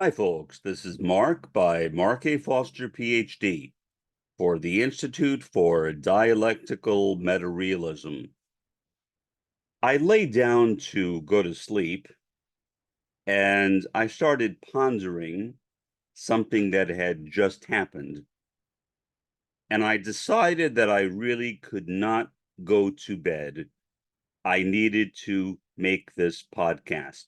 Hi, folks. This is Mark by Mark A. Foster, Ph.D. for the Institute for Dialectical Metarealism. I lay down to go to sleep, and I started pondering something that had just happened. And I decided that I really could not go to bed. I needed to make this podcast.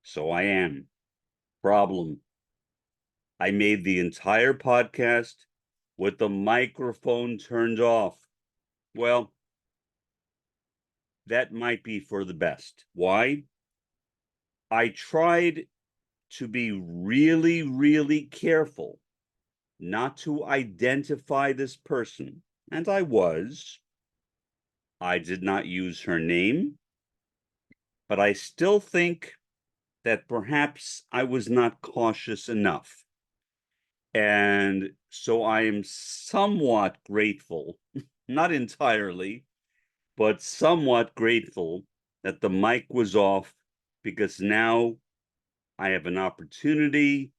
So I am. Problem. I made the entire podcast with the microphone turned off. Well, that might be for the best. Why? I tried to be really, really careful not to identify this person, and I was. I did not use her name, but I still think that perhaps I was not cautious enough. And so I am somewhat grateful, not entirely, but somewhat grateful that the mic was off, because now I have an opportunity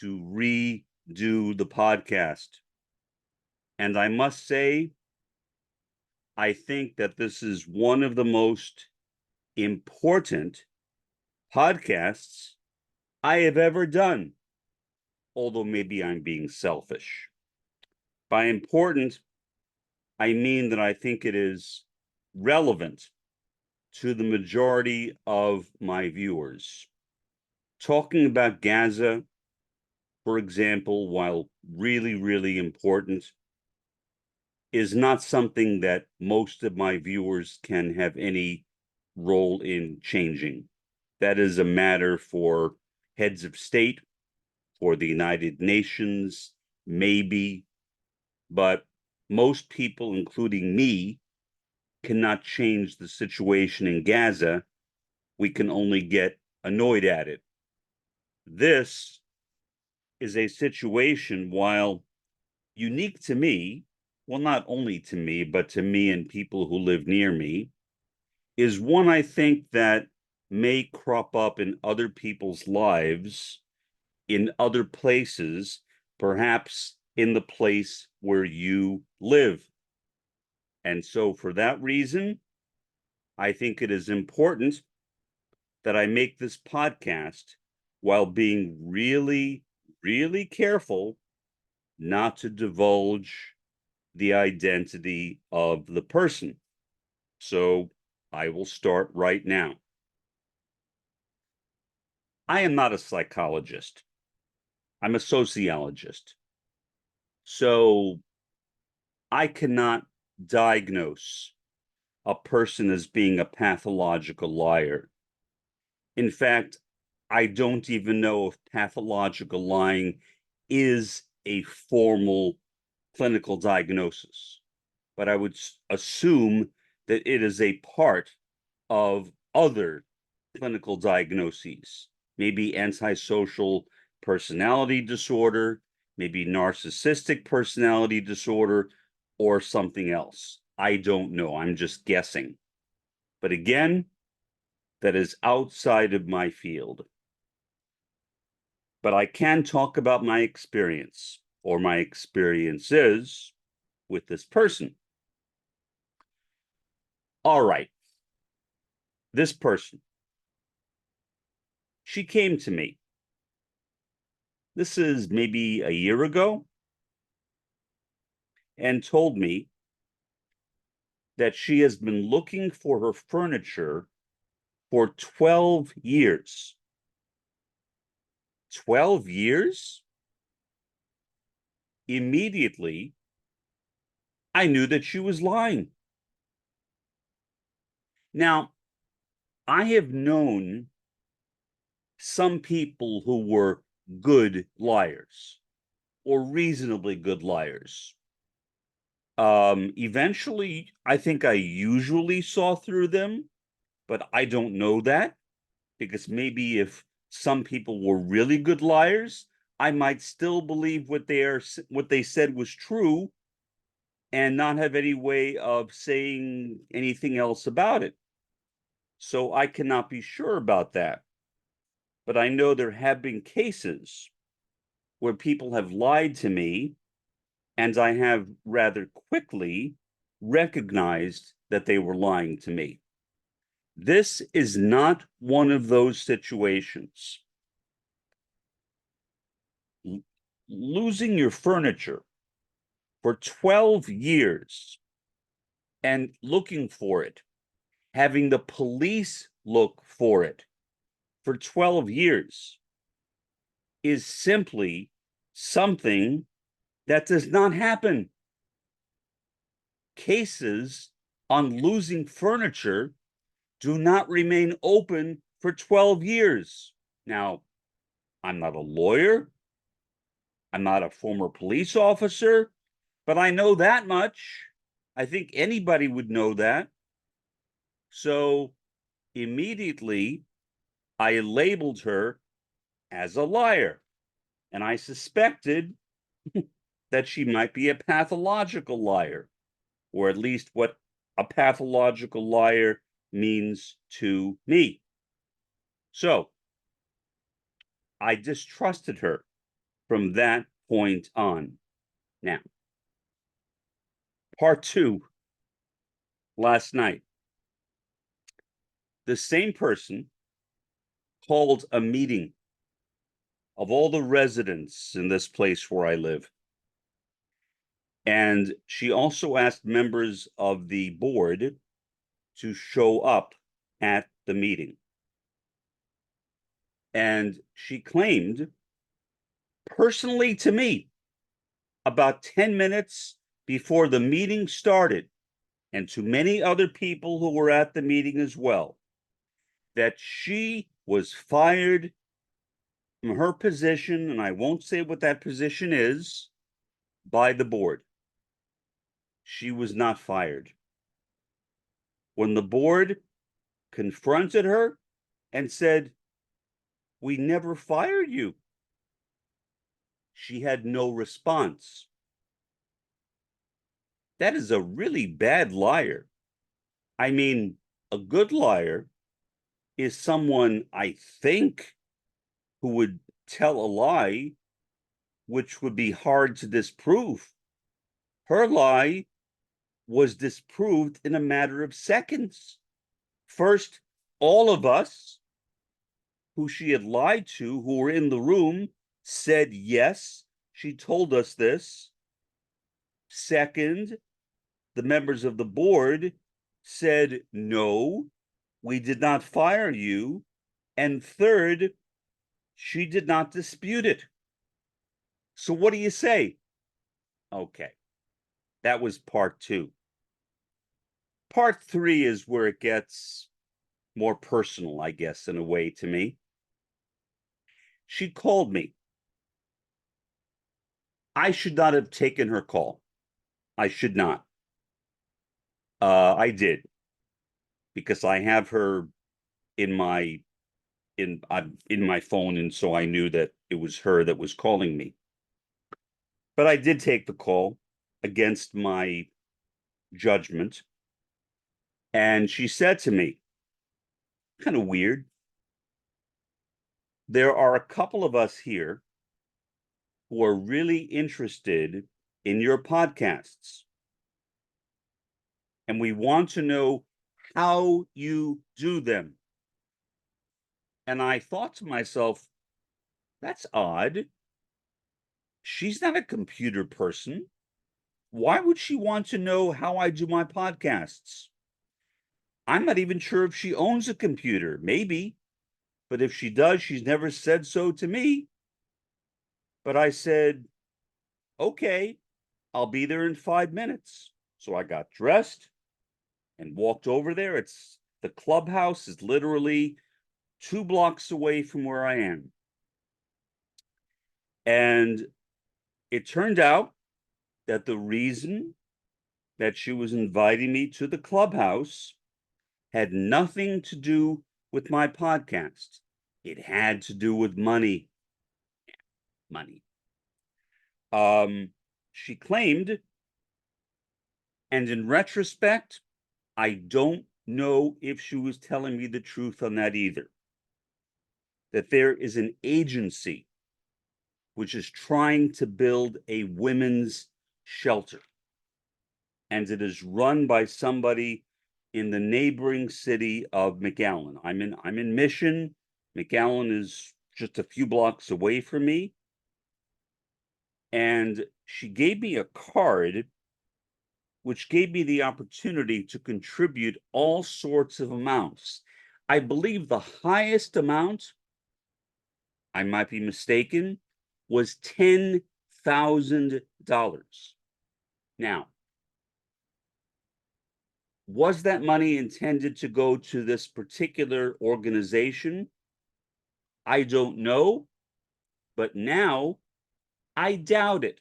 to redo the podcast. And I must say, I think that this is one of the most important podcasts I have ever done, although maybe I'm being selfish. By important, I mean that I think it is relevant to the majority of my viewers. Talking about Gaza, for example, while really, really important, is not something that most of my viewers can have any role in changing. That is a matter for heads of state, for the United Nations, maybe, but most people, including me, cannot change the situation in Gaza. We can only get annoyed at it. This is a situation, while unique to me, well, not only to me, but to me and people who live near me, is one I think that may crop up in other people's lives, in other places, perhaps in the place where you live. And so, for that reason, I think it is important that I make this podcast while being really, really careful not to divulge the identity of the person. So I will start right now. I am not a psychologist. I'm a sociologist. So I cannot diagnose a person as being a pathological liar. In fact, I don't even know if pathological lying is a formal clinical diagnosis, but I would assume that it is a part of other clinical diagnoses, maybe antisocial personality disorder, maybe narcissistic personality disorder, or something else. I don't know. I'm just guessing. But again, that is outside of my field. But I can talk about my experience, or my experiences, with this person. All right. This person, she came to me. This is maybe a year ago, and told me that she has been looking for her furniture for 12 years. 12 years? Immediately, I knew that she was lying. Now, I have known some people who were good liars, or reasonably good liars. Eventually, I think I usually saw through them, but I don't know that, because maybe if some people were really good liars, I might still believe what they said was true, and not have any way of saying anything else about it. So I cannot be sure about that. but I know there have been cases where people have lied to me, and I have rather quickly recognized that they were lying to me. This is not one of those situations. Losing your furniture for 12 years and looking for it, having the police look for it for 12 years is simply something that does not happen. Cases on losing furniture do not remain open for 12 years. Now, I'm not a lawyer. I'm not a former police officer, but I know that much. I think anybody would know that. So immediately I labeled her as a liar, and I suspected that she might be a pathological liar, or at least what a pathological liar means to me. So I distrusted her from that point on. Now, part two, last night, the same person called a meeting of all the residents in this place where I live. And she also asked members of the board to show up at the meeting. And she claimed personally to me, about 10 minutes before the meeting started, and to many other people who were at the meeting as well, that she was fired from her position, and I won't say what that position is, by the board. She was not fired. When the board confronted her and said, "We never fired you," she had no response. That is a really bad liar. I mean, a good liar is someone, I think, who would tell a lie which would be hard to disprove. Her lie was disproved in a matter of seconds. First, all of us who she had lied to, who were in the room, said yes, she told us this. Second, the members of the board said, no, we did not fire you. And third, she did not dispute it. So what do you say? Okay, that was part two. Part three is where it gets more personal, I guess, in a way to me. She called me. I should not have taken her call. I should not. I did, because I have her in my phone, and so I knew that it was her that was calling me. But I did take the call against my judgment, and she said to me, kind of weird, there are a couple of us here who are really interested in your podcasts, and we want to know how you do them. And I thought to myself, that's odd. She's not a computer person. Why would she want to know how I do my podcasts? I'm not even sure if she owns a computer. Maybe. But if she does, she's never said so to me. But I said, okay, I'll be there in 5 minutes. So I got dressed and walked over there. The clubhouse is literally 2 blocks away from where I am. And it turned out that the reason that she was inviting me to the clubhouse had nothing to do with my podcast. It had to do with money. Money. She claimed, and in retrospect, I don't know if she was telling me the truth on that either. that there is an agency which is trying to build a women's shelter. And it is run by somebody in the neighboring city of McAllen. I'm in Mission. McAllen is just a few blocks away from me. And she gave me a card which gave me the opportunity to contribute all sorts of amounts. I believe the highest amount, I might be mistaken, was $10,000. Now, was that money intended to go to this particular organization? I don't know, but now I doubt it.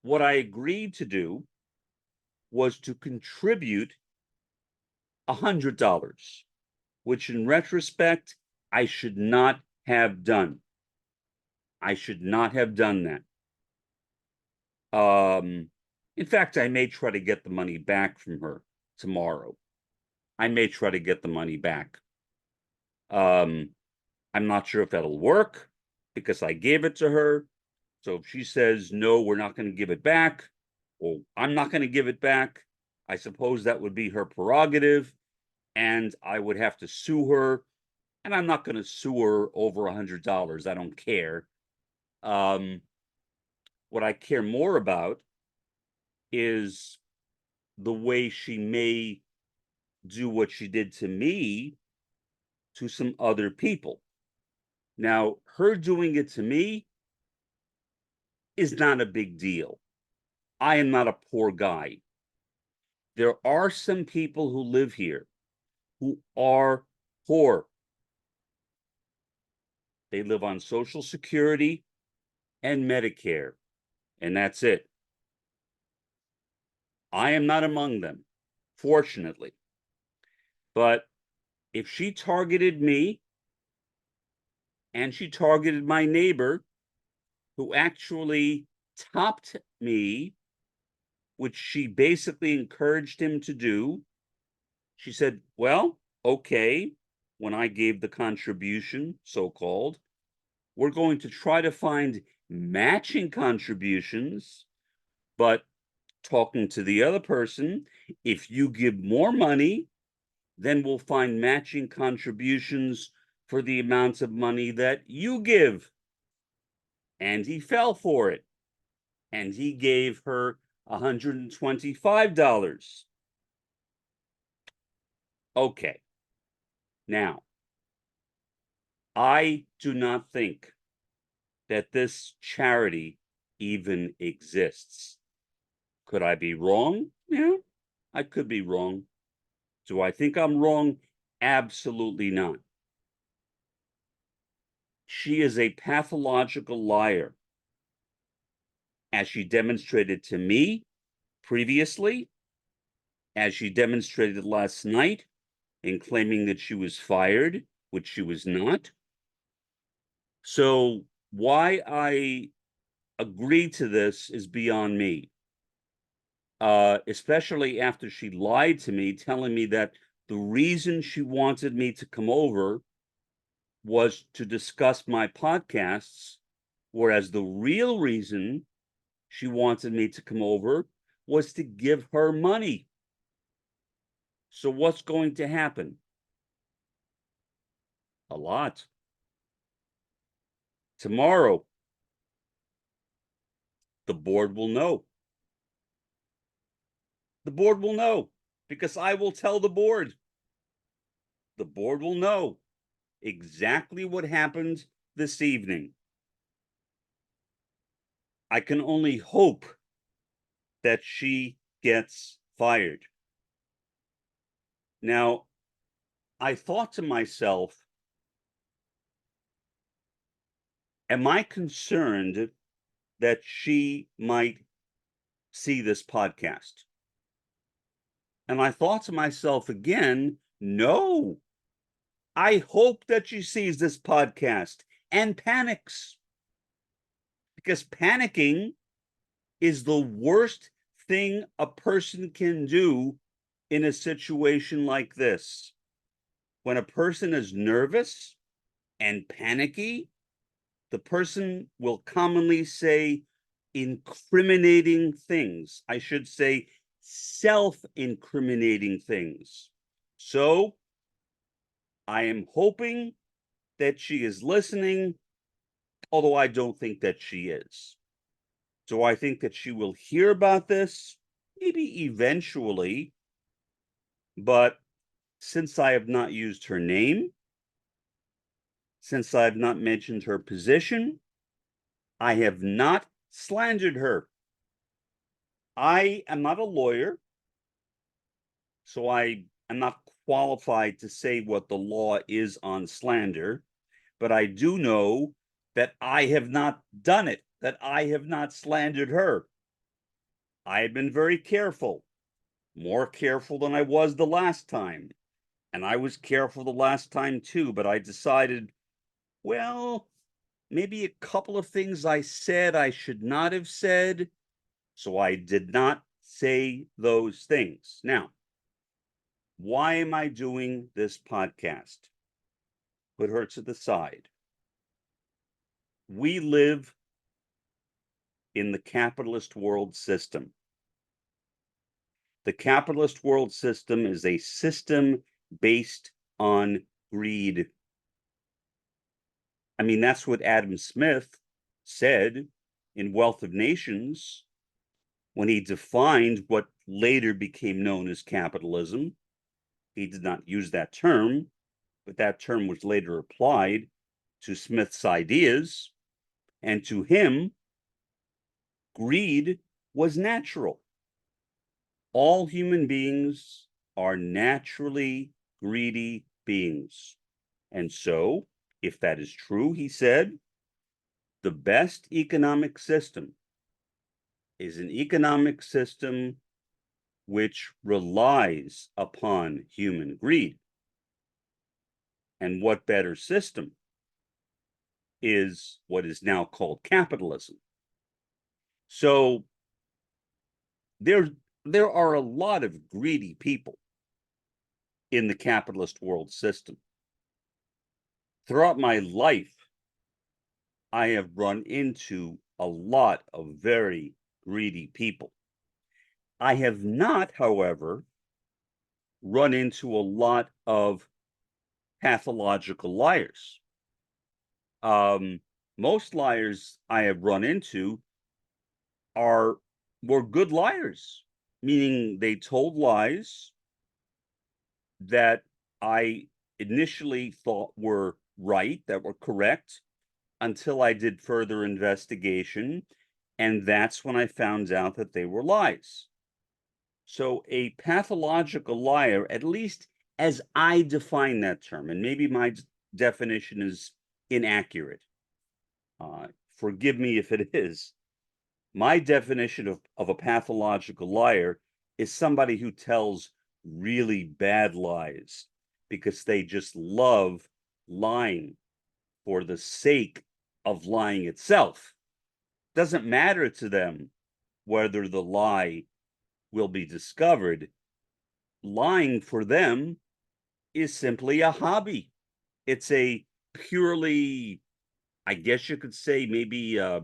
What I agreed to do was to contribute $100, which in retrospect, I should not have done. I should not have done that. In fact, I may try to get the money back from her tomorrow. I may try to get the money back. I'm not sure if that'll work because I gave it to her. So if she says, no, we're not going to give it back, or I'm not going to give it back, I suppose that would be her prerogative, and I would have to sue her, and I'm not going to sue her over $100. I don't care. What I care more about is the way she may do what she did to me to some other people. Now, her doing it to me is not a big deal. I am not a poor guy. There are some people who live here who are poor. They live on Social Security and Medicare, and that's it. I am not among them, fortunately. But if she targeted me and she targeted my neighbor who actually topped me, which she basically encouraged him to do, she said, well, okay, when I gave the contribution, so-called, we're going to try to find matching contributions, but talking to the other person, if you give more money, then we'll find matching contributions for the amounts of money that you give. And he fell for it. And he gave her $125. Okay. Now, I do not think that this charity even exists. Could I be wrong? Yeah, I could be wrong. Do I think I'm wrong? Absolutely not. She is a pathological liar, as she demonstrated to me previously, as she demonstrated last night in claiming that she was fired, which she was not. So why I agreed to this is beyond me. Especially after she lied to me, telling me that the reason she wanted me to come over was to discuss my podcasts, whereas the real reason she wanted me to come over was to give her money. So what's going to happen? A lot. Tomorrow, the board will know. The board will know because I will tell the board. The board will know exactly what happened this evening. I can only hope that she gets fired. Now, I thought to myself, am I concerned that she might see this podcast? And I thought to myself again, no. I hope that she sees this podcast and panics. Because panicking is the worst thing a person can do in a situation like this. when a person is nervous and panicky, the person will commonly say incriminating things. I should say self-incriminating things. So I am hoping that she is listening, although I don't think that she is. Do I think that she will hear about this? Maybe eventually, but since I have not used her name, since I have not mentioned her position, I have not slandered her. I am not a lawyer, so I am not qualified to say what the law is on slander, but I do know that I have not done it, that I have not slandered her. I have been very careful, more careful than I was the last time. And I was careful the last time too, but I decided, well, maybe a couple of things I said I should not have said. So I did not say those things. Now, why am I doing this podcast? Put her to the side. We live in the capitalist world system. The capitalist world system is a system based on greed. I mean, that's what Adam Smith said in Wealth of Nations when he defined what later became known as capitalism. He did not use that term, but that term was later applied to Smith's ideas. And to him, greed was natural. All human beings are naturally greedy beings. And so, if that is true, he said, the best economic system is an economic system which relies upon human greed. And what better system is what is now called capitalism? So there are a lot of greedy people in the capitalist world system. Throughout my life, I have run into a lot of very greedy people. I have not, however, run into a lot of pathological liars. Most liars I have run into were good liars, meaning they told lies that I initially thought were right, that were correct, until I did further investigation, and that's when I found out that they were lies. So a pathological liar, at least as I define that term, and maybe my definition is inaccurate. Forgive me if it is. My definition of a pathological liar is somebody who tells really bad lies because they just love lying for the sake of lying itself. Doesn't matter to them whether the lie will be discovered. Lying for them is simply a hobby. It's a purely, I guess you could say, maybe a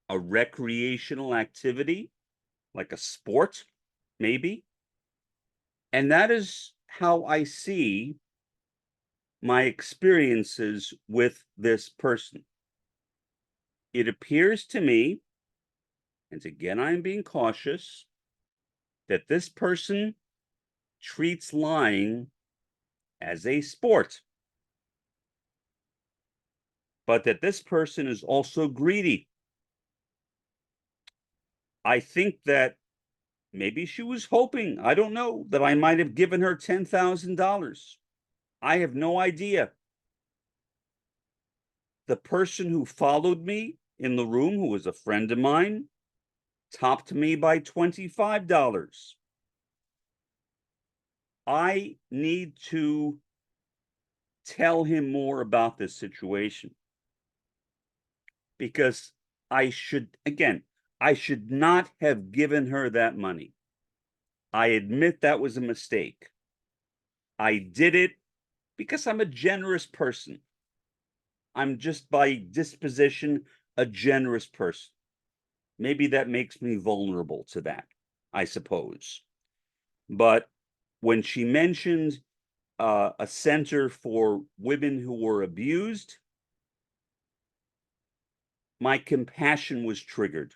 recreational activity, like a sport, maybe. And that is how I see my experiences with this person. It appears to me, and again, I'm being cautious, that this person treats lying as a sport, but that this person is also greedy. I think that maybe she was hoping, I don't know, that I might have given her $10,000. I have no idea. The person who followed me in the room, who was a friend of mine, topped me by $25. I need to tell him more about this situation because I should not have given her that money. I admit that was a mistake. I did it because I'm a generous person. I'm just by disposition a generous person. Maybe that makes me vulnerable to that, I suppose. But when she mentioned a center for women who were abused, my compassion was triggered.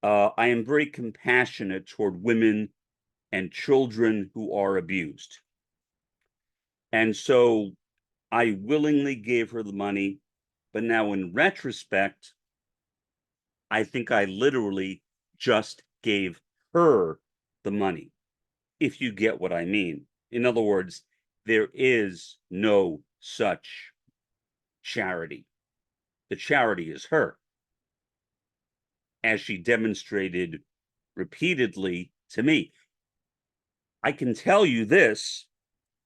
I am very compassionate toward women and children who are abused. And so I willingly gave her the money. But now, in retrospect, I think I literally just gave her the money, if you get what I mean. In other words, there is no such charity. The charity is her, as she demonstrated repeatedly to me. I can tell you this,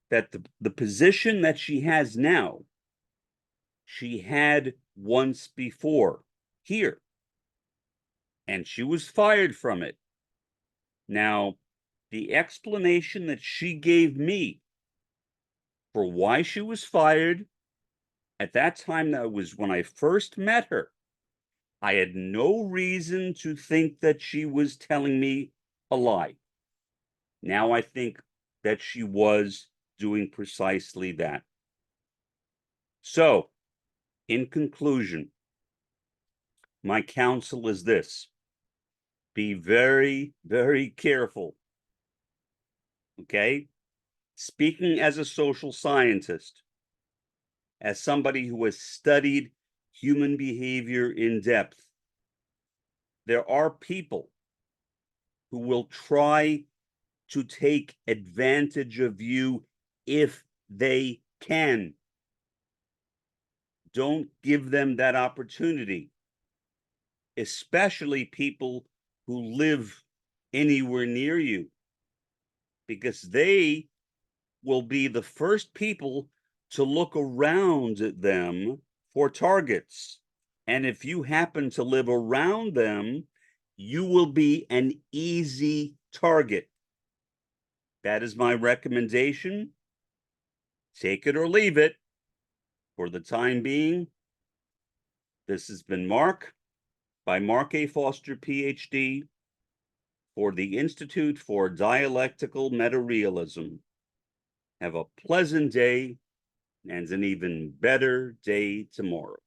that the position that she has now, she had once before here, and she was fired from it. Now, the explanation that she gave me for why she was fired, at that time, that was when I first met her, I had no reason to think that she was telling me a lie. Now I think that she was doing precisely that. So, in conclusion, my counsel is this: be very, very careful. Okay? Speaking as a social scientist, as somebody who has studied human behavior in depth, there are people who will try to take advantage of you if they can. Don't give them that opportunity, especially people who live anywhere near you, because they will be the first people to look around at them for targets. And if you happen to live around them, you will be an easy target. That is my recommendation. Take it or leave it. For the time being, this has been Mark by Mark A. Foster, Ph.D., for the Institute for Dialectical Meta-Realism. Have a pleasant day and an even better day tomorrow.